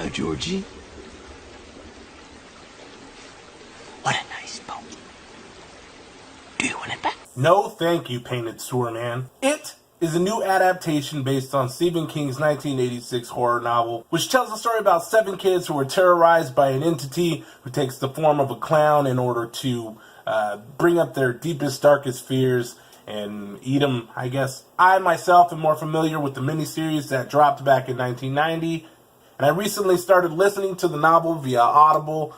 Georgie. What a nice boat. Do you want it back? No thank you, Painted Sewer Man. It is a new adaptation based on Stephen King's 1986 horror novel, which tells a story about 7 kids who are terrorized by an entity who takes the form of a clown in order to bring up their deepest, darkest fears and eat them, I guess. I myself am more familiar with the miniseries that dropped back in 1990, and I recently started listening to the novel via Audible,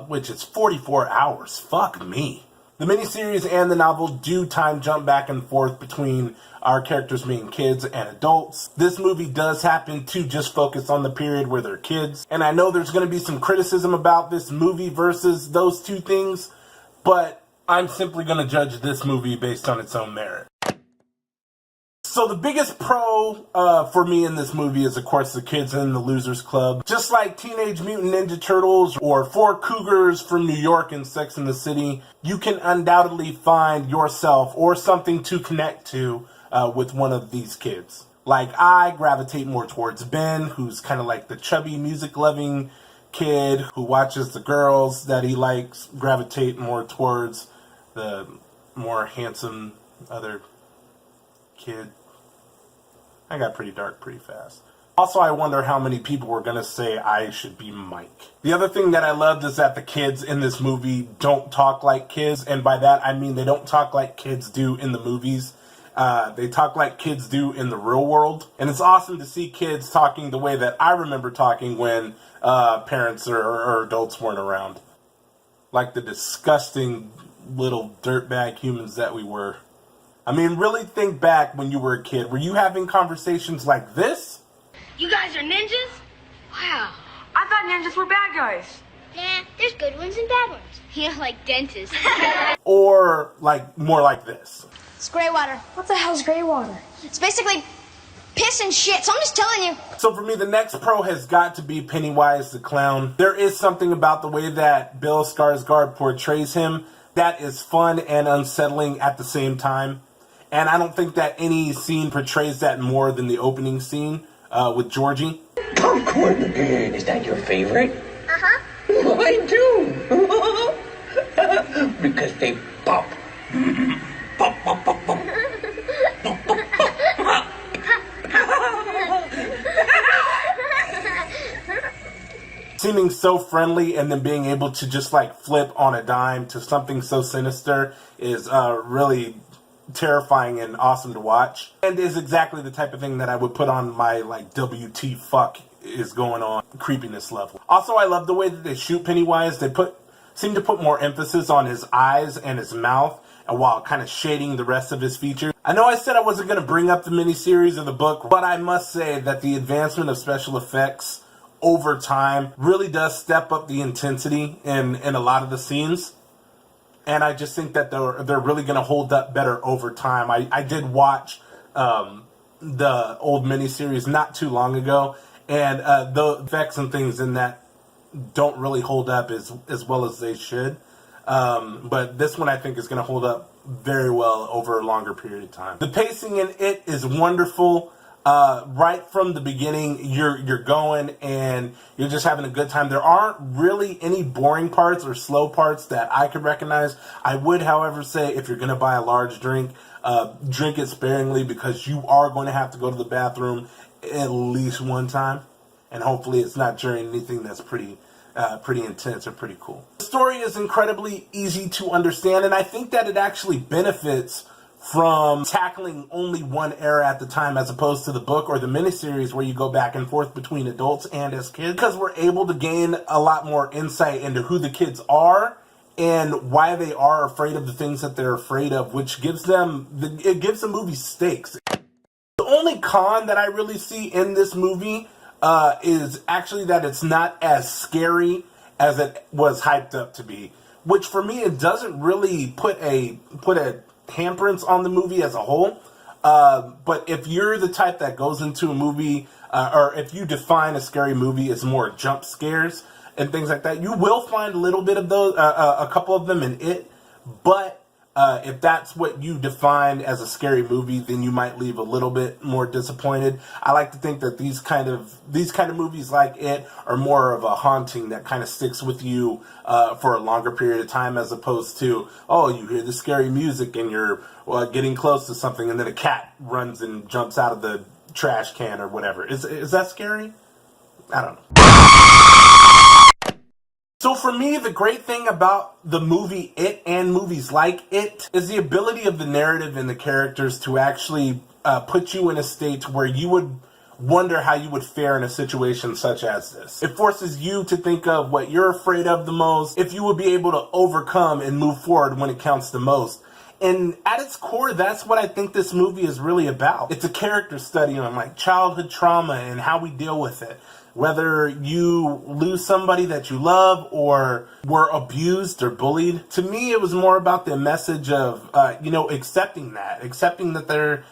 which is 44 hours. Fuck me. The miniseries and the novel do time jump back and forth between our characters being kids and adults. This movie does happen to just focus on the period where they're kids. And I know there's going to be some criticism about this movie versus those two things, but I'm simply going to judge this movie based on its own merit. So the biggest pro for me in this movie is, of course, the kids in the Losers Club. Just like Teenage Mutant Ninja Turtles or 4 Cougars from New York and Sex and the City, you can undoubtedly find yourself or something to connect to with one of these kids. Like, I gravitate more towards Ben, who's kind of like the chubby, music-loving kid who watches the girls that he likes, gravitate more towards the more handsome other kid. I got pretty dark pretty fast. Also, I wonder how many people were going to say I should be Mike. The other thing that I loved is that the kids in this movie don't talk like kids, and by that I mean they don't talk like kids do in the movies. They talk like kids do in the real world. And it's awesome to see kids talking the way that I remember talking when parents or adults weren't around. Like the disgusting little dirtbag humans that we were. I mean, really think back when you were a kid. Were you having conversations like this? You guys are ninjas? Wow. I thought ninjas were bad guys. Nah, there's good ones and bad ones. Yeah, like dentists. Or like more like this? It's gray water. What the hell's gray water? It's basically piss and shit, so I'm just telling you. So for me, the next pro has got to be Pennywise the Clown. There is something about the way that Bill Skarsgård portrays him that is fun and unsettling at the same time. And I don't think that any scene portrays that more than the opening scene with Georgie. Popcorn. Is that your favorite? Uh-huh. Mine too. Because they pop. Pop, pop, pop, pop. Pop, pop, pop. Seeming so friendly and then being able to just like flip on a dime to something so sinister is really terrifying and awesome to watch, and is exactly the type of thing that I would put on my like WT fuck is going on creepiness level. Also, I love the way that they shoot Pennywise. They seem to put more emphasis on his eyes and his mouth, and while kind of shading the rest of his features. I know I said I wasn't going to bring up the miniseries or the book, but I must say that the advancement of special effects over time really does step up the intensity in a lot of the scenes. And I just think that they're really going to hold up better over time. I did watch the old miniseries not too long ago, and the effects and things in that don't really hold up as well as they should. But this one I think is going to hold up very well over a longer period of time. The pacing in it is wonderful. Right from the beginning, you're going and you're just having a good time. There aren't really any boring parts or slow parts that I could recognize. I would, however, say if you're going to buy a large drink, drink it sparingly because you are going to have to go to the bathroom at least one time. And hopefully it's not during anything that's pretty intense or pretty cool. The story is incredibly easy to understand, and I think that it actually benefits from tackling only one era at the time as opposed to the book or the miniseries where you go back and forth between adults and as kids, because we're able to gain a lot more insight into who the kids are and why they are afraid of the things that they're afraid of, which gives them it gives the movie stakes. The only con that I really see in this movie is actually that it's not as scary as it was hyped up to be, which for me it doesn't really put a handprints on the movie as a whole. But if you're the type that goes into a movie, or if you define a scary movie as more jump scares and things like that, you will find a little bit of those, a couple of them in it. But If that's what you define as a scary movie, then you might leave a little bit more disappointed. I like to think that these kind of movies like it are more of a haunting that kind of sticks with you for a longer period of time, as opposed to, oh, you hear the scary music and you're getting close to something and then a cat runs and jumps out of the trash can or whatever. Is that scary? I don't know. So for me, the great thing about the movie It and movies like It is the ability of the narrative and the characters to actually put you in a state where you would wonder how you would fare in a situation such as this. It forces you to think of what you're afraid of the most, if you would be able to overcome and move forward when it counts the most. And at its core, that's what I think this movie is really about. It's a character study on like childhood trauma and how we deal with it. Whether you lose somebody that you love or were abused or bullied. To me, it was more about the message of, accepting that there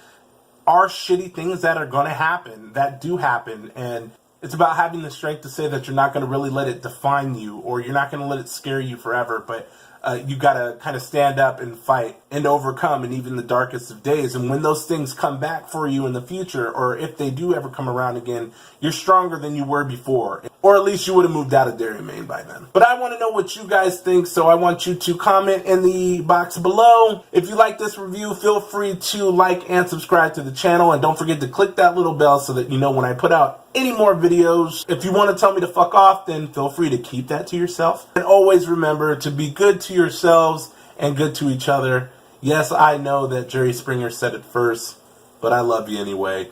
are shitty things that are going to happen, that do happen. And it's about having the strength to say that you're not going to really let it define you, or you're not going to let it scare you forever, but you got to kind of stand up and fight and overcome in even the darkest of days. And when those things come back for you in the future, or if they do ever come around again, you're stronger than you were before. Or at least you would have moved out of Dairy Maine by then. But I want to know what you guys think, so I want you to comment in the box below. If you like this review, feel free to like and subscribe to the channel. And don't forget to click that little bell so that you know when I put out any more videos. If you want to tell me to fuck off, then feel free to keep that to yourself. And always remember to be good to yourselves and good to each other. Yes, I know that Jerry Springer said it first, but I love you anyway.